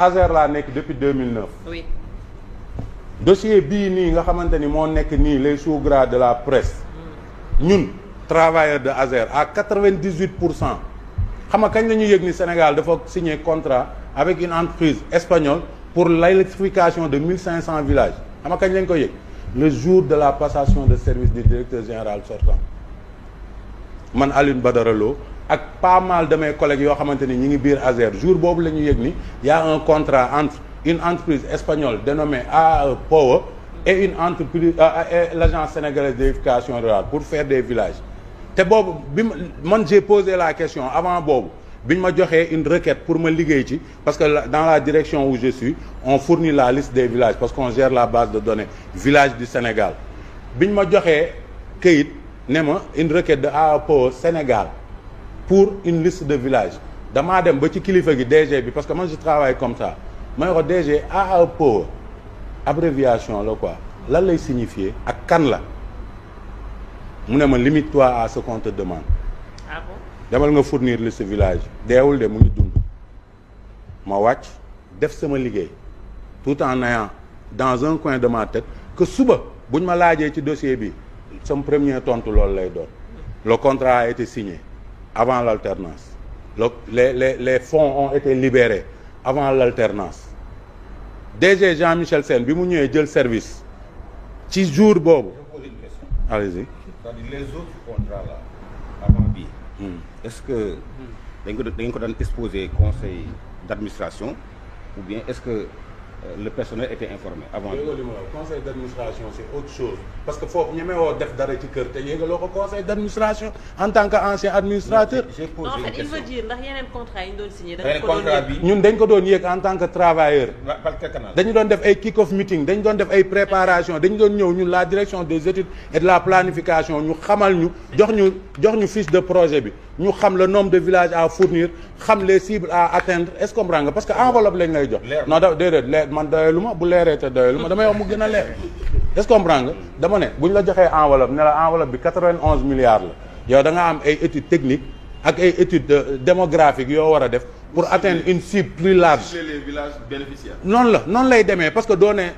ASER laa nekk depuis 2009. oui. dossier bii nii nga xamante ni moo nekk nii les sous-gras de la presse. ñun travailleurs de ASER à 98%. xam nga kañ la ñu yëg ni Sénégal dafa signer contrat avec une entreprise espagnole pour l'électrification de 1500 villages xam nga kañ lañ ko yëg le jour de la passation de service du directeur général sortant man Alioune Badara Lo ak pas mal de mes collègues yoo xamante ni ñi ngi biir ASER jour boobu la ñu yëg ni y a un contrat entre une entreprise espagnole dénommée AAE Power et une entreprise et l'agence sénégalaise d'électrification rurale pour faire des villages te boobu bi man j'ai posé la question avant boobu bi ñu ma joxee une requête pour ma liggéey ci parce que dans la direction où je suis on fournit la liste des villages parce qu'on gère la base de données villages du Sénégal bi ñu ma joxee këyit ne ma une requête de AAE Power Sénégal pour une liste de villages damaa dem ba ci kilifa gi DG bi parce que moi je travaille comme ça ma ne ko DG AAE Power abréviation la quoi lan lay signifier ak kan la mu ne ma limite-toi à ce qu'on te demande. Ah bon? demal nga fournir liste village deewul de mu ngi dund ma wàcc def sama liggéey tout en ayant dans un coin de ma tête que suba buñ ma laajee ci dossier bi sama premier tontu loolu lay doon. Le contrat a été signé avant l'alternance les fonds ont été libérés avant l'alternance DG Jean-Michel Sène bi mu ñëwee jël service ci jour boobu. allez-y. c'est-à-dire les autres contrats là avant bii. est-ce que dañ ko daan exposé conseil d'administration ou bien est-ce que le personnel était informé avant. conseil d'administration c'est autre chose parce que foofu ñemewoo def dara ci kër te yéegaloo ko conseil d'administration en tant qu'ancien administrateur. j'ai posé non en une fait il question. veut dire ndax yeneen contrat yi ñu doon signé. yeneen contrat bi ñun dañ ko doon yéeg en tant que travailleur. par quel canal. dañu doon def ay kick-off meeting dañu doon def ay préparation dañu doon ñëw ñun la direction des études et de la planification ñu xamal ñu jox ñu fiche de projet bi ñu xam le nombre de villages à fournir xam les cibles à atteindre est-ce que comprends nga parce que enveloppe lañ lay jox. non da déedéet leer man doyalu ma bu leeree te doyalu ma damay wax mu gën a leer est-ce que comprends nga dama ne bu ñu la joxee enveloppe ne la enveloppe bi 91 milliards la yow da nga am ay études techniques ak ay études démographiques yoo war a def pour atteindre une cible plus large. les villages bénéficiaires. noonu lay demee parce que doo ne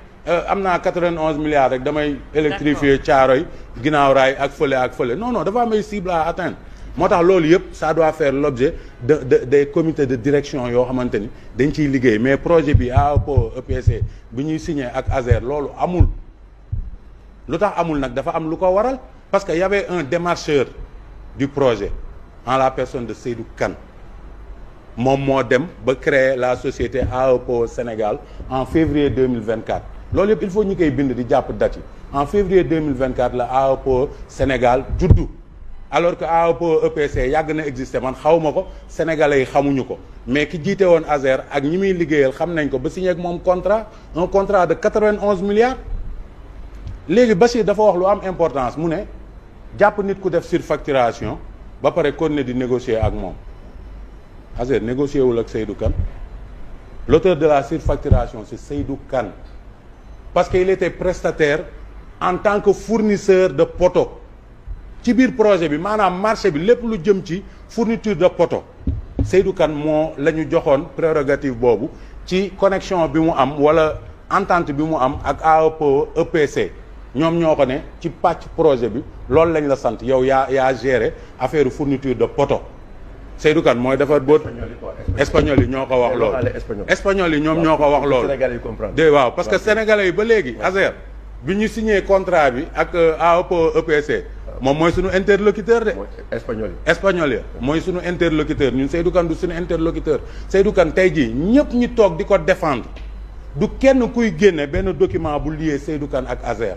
am naa 91 milliards rek damay électrifier Thiaroye ginnaaw raay ak fële non dafa am ay cibles à atteindre moo tax loolu yëpp ça doit faire l'objet des comités de direction yoo xamante ni dañ ciy liggéey mais projet bi AAPO EPC bi ñuy signé ak ASER loolu amul lu tax amul nag dafa am lu ko waral parce que y avait un démarcheur du projet en la personne de Seydou Kane moom moo dem ba créer la société AAPO Sénégal en février 2024 loolu yëpp il faut ñu koy bind di jàpp date yi en février 2024 la AAPO Sénégal juddu alors que AAPO EPC yàgg na exister man xawma ko sénégalais yi xamuñu ko mais ki jiite woon ASER ak ñi muy liggéeyal xam nañ ko ba signé ak moom un contrat de 91 milliards léegi Bachir dafa wax lu am importance mu ne jàpp nit ku def surfacturation ba pare continuer di négocier ak moom ASER négocier wul ak Seydou Kane l'auteur de la surfacturation c'est Seydou Kane parce que il était prestataire en tant que fournisseur de poteaux ci biir projet bi maanaam marché bi lépp lu jëm ci fourniture de poteaux Seydou Kane moo la ñu joxoon prérogative boobu ci connexion bi mu am wala entente bi mu am ak AAPO EPC ñoom ñoo ko ne ci pàcc projet bi loolu lañ la sant yow yaa gérer affaire fourniture de poteaux Seydou Kane mooy defar boot espagnol yi ñoo ko wax loolu espagnol yi ñoom ñoo ko wax loolu de waaw parce que sénégalais yi ba léegi ASER bi ñu signé contrat bi ak AAPO EPC moom mooy suñu interlocuteur de espagnol ya mooy suñu interlocuteur ñun Seydou Kane du suñu interlocuteur Seydou Kane tey jii ñëpp ñi toog di ko défendre du kenn kuy génne benn document bu lié Seydou Kane ak ASER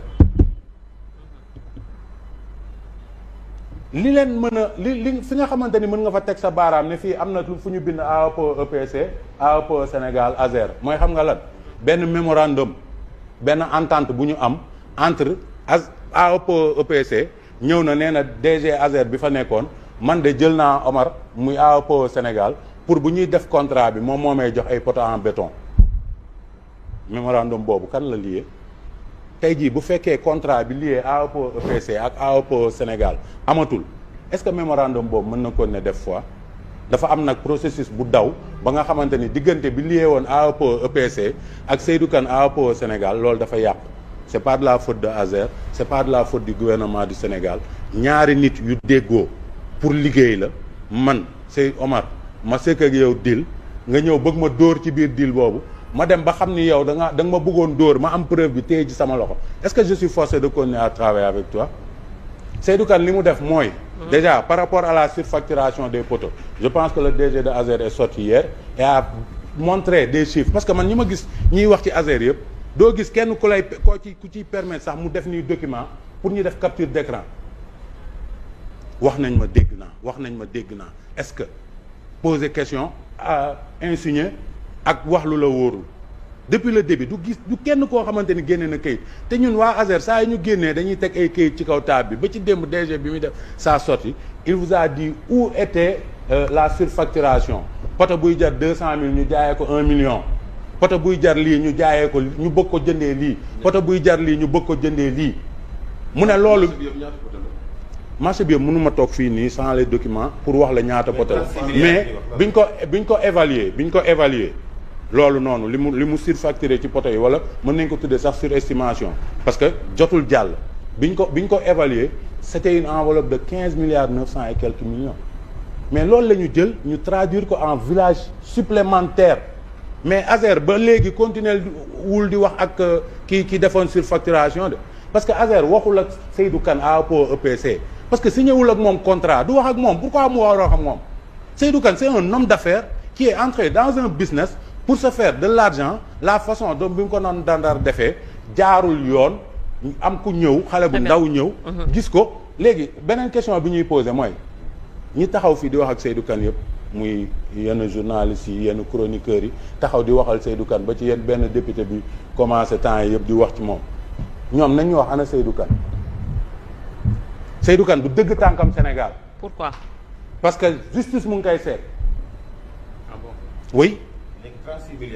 li leen mën a li fi nga xamante ni mën nga fa teg sa baaraam ne fii am na fu ñu bind AAPO EPC AAPO Sénégal ASER mooy xam nga lan benn mémorandum benn entente bu ñu am entre AAPO EPC ñëw na nee na DG ASER bi fa nekkoon man de jël naa Omar muy AAPO Sénégal pour bu ñuy def contrat bi moom moo may jox ay poteaux en béton mémorandum boobu kan la lié tey jii bu fekkee contrat bi lié AAPO EPC ak AAPO Sénégal amatul est-ce que mémorandum boobu mën na ko ne def fois dafa am nag processus bu daw ba nga xamante ni diggante bi lié woon AEPO EPC ak Seydou Kane AEPO Sénégal loolu dafa yàqu c'est pas de la faute de Azer c'est pas de la faute du gouvernement du Sénégal ñaari nit yu déggoo pour liggéey la man Sey Omar ma sekk ak yow deal nga ñëw bëgg ma dóor ci biir deal boobu ma dem ba xam ni yow da nga ma bëggoon dóor ma am preuve bi téye ci sama loxo est-ce que je suis forcé de continuer à travailler avec toi Seydou Kane li mu def mooy déjà par rapport à la surfacturation des poteaux je pense que le DG de Azer est sorti hier et a montré des chiffres parce que man ñi ma gis ñiy wax ci Azer yëpp doo gis kenn ku ciy permettre sax mu def nii document pour ñu def capture d'écran wax nañ ma dégg naa est-ce que poser question à insigner ak wax lu la wóorul depuis le début du kenn koo xamante ni génne na kayit te ñun waa Azer saa yi ñu génnee dañuy teg ay kayit ci kaw table bi ba ci démb DG bi muy def sa sortie il vous a dit où était la surfacturation poto buy jar 200 000 ñu jaayee ko 1 million poto buy jar lii ñu jaayee ko ñu bëgg ko jëndee lii poto buy jar lii ñu bëgg ko jëndee lii mu ne loolu marché bi yëpp mënuma toog fii nii sans les documents pour wax la ñaata poto la mais biñ ko évaluer loolu noonu li mu surfacturé ci poto yi wala mën nañ ko tuddee sax surestimation parce que jotul jàll biñ ko évaluer c'était une enveloppe de 15 milliards 900 et quelques millions mais loolu la ñu jël ñu traduire ko en village supplémentaire mais Azer ba léegi continuer wul di wax ak ki defoon surfacturation de parce que Azer waxul ak Seydou Kane AEPO EPC parce que signé wul ak moom contrat du wax ak moom pourquoi mu war a wax ak moom Seydou Kane c'est un homme d'affaires qui est entré dans un business pour se faire de l'argent la façon dont bi mu ko noon dandar defee jaarul yoon am ku ñëw xale bu ndaw ñëw gis ko léegi beneen question bi ñuy posé mooy ñi taxaw fii di wax ak Seydou Kane yëpp muy yenn journalistes yi yenn chroniqueurs yi taxaw di waxal Seydou Kane ba ci yenn benn député bi commencé temps yi yëpp di wax ci moom ñoom nañu wax ana Seydou Kane Seydou Kane du dëgg tànkam Sénégal. Pourquoi? Parce que justice mu ngi koy seet. Ah bon? Oui.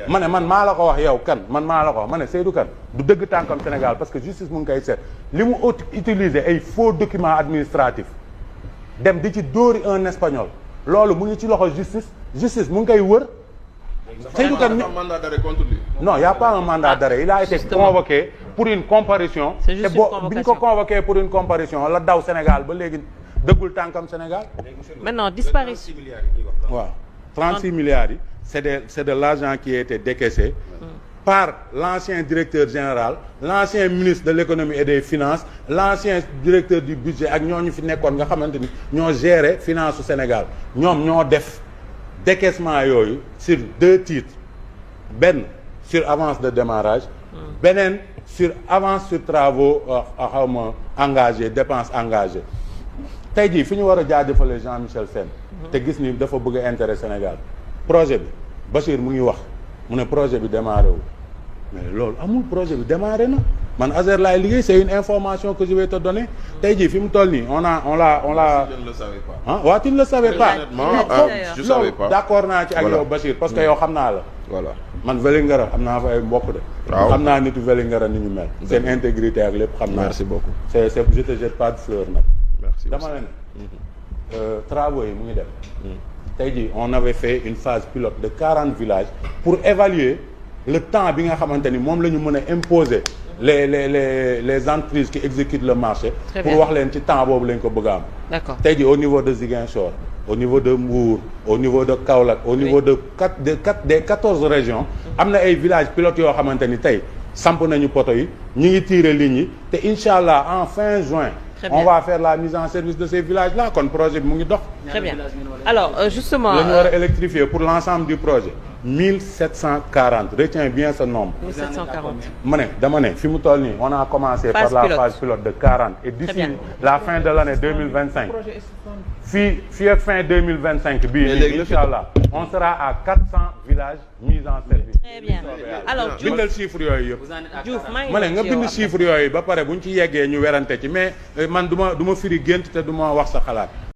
ma ne man maa la ko wax yow kan man maa la ko wax ma ne Seydou Kane du dëgg tànkam Sénégal parce que justice mu ngi koy seet li mu utiliser ay faux documents administratifs dem di ci dóori un espagnol loolu mu ngi ci loxo justice mu ngi koy wër. Seydou Kane mandat d'arrêt contre lui. Non, il n'y a pas un mandat d'arrêt. Il a été convoqué pour une comparution. C'est juste une convocation. bi ñu ko convoqué pour une comparution la daw Sénégal ba léegi dëggul tànkam Sénégal. Maintenant disparition. waaw 36 milliards yi c'est de l'argent qui a été décaissé par l'ancien directeur général, l'ancien ministre de l'économie et des finances, l'ancien directeur du budget ak ñooñu fi nekkoon nga xamante ni ñoo gérer finance su Sénégal ñoom ñoo def décaissement yooyu sur 2 titres benn sur avance de démarrage beneen sur avance sur travaux xawma engagés dépenses engagées tey jii fi ñu war a jaajëfale Jean-Michel Sène te gis ni dafa bëgg a intérêt Sénégal projet bi Bachir mu ngi wax mu ne projet bi démarré wu mais loolu amul projet bi démarré na man Azer laay liggéey c'est une information que je vais te donner tey jii fi mu toll nii on l'a Je ne le savais pas. ah waaw tu ne le savais pas Je savais pas. d'accord naa ci ak yow Bachir parce que yow xam naa la Voilà. man Vélingara am naa fa ay mbokk de waaw xam naa nitu Vélingara ni ñu mel seen intégrité ak lépp xam naa Merci beaucoup. c'est je te jette pas de fleurs nag Merci. dama leen travaux yi mu ngi dem tey jii on avait fait une phase pilote de 40 villages pour évaluer le temps bi nga xamante ni moom la ñu mën a imposer les entreprises qui exécutent le marché Très pour bien. wax leen ci temps boobu lañ ko bëgg a am D'accord. tey jii au niveau de Ziguinchor au niveau de Mbour au niveau de Kaolack au niveau de des 14 régions am na ay villages pilotes yoo xamante ni tey samp nañu poto yi ñu ngi tirer lignes yi te incha allah en fin juin Très on bien. va faire la mise en service de ces villages là kon projet bi mu ngi dox Très bien. Alors justement la ñu war a électrifier pour l'ensemble du projet 1740 retiens bien ce nombre 1740. ma ne dama ne fi mu toll nii on a commencé Phase par la pilote. phase pilote de 40 et Très d'ici bien. la fin de l'année 2025 fii ak fin 2025 bii Mais nii léegi incha allah on sera à 400 villages mis en service Très bien. Alors Diouf bindal chiffres yooyu yëpp Diouf maa ngi ma ne ñëw nga ci yow bind après. chiffres yooyu ba pare bu ñu ci yeggee ñu werante ci mais man du ma firi gént te du ma wax sa xalaat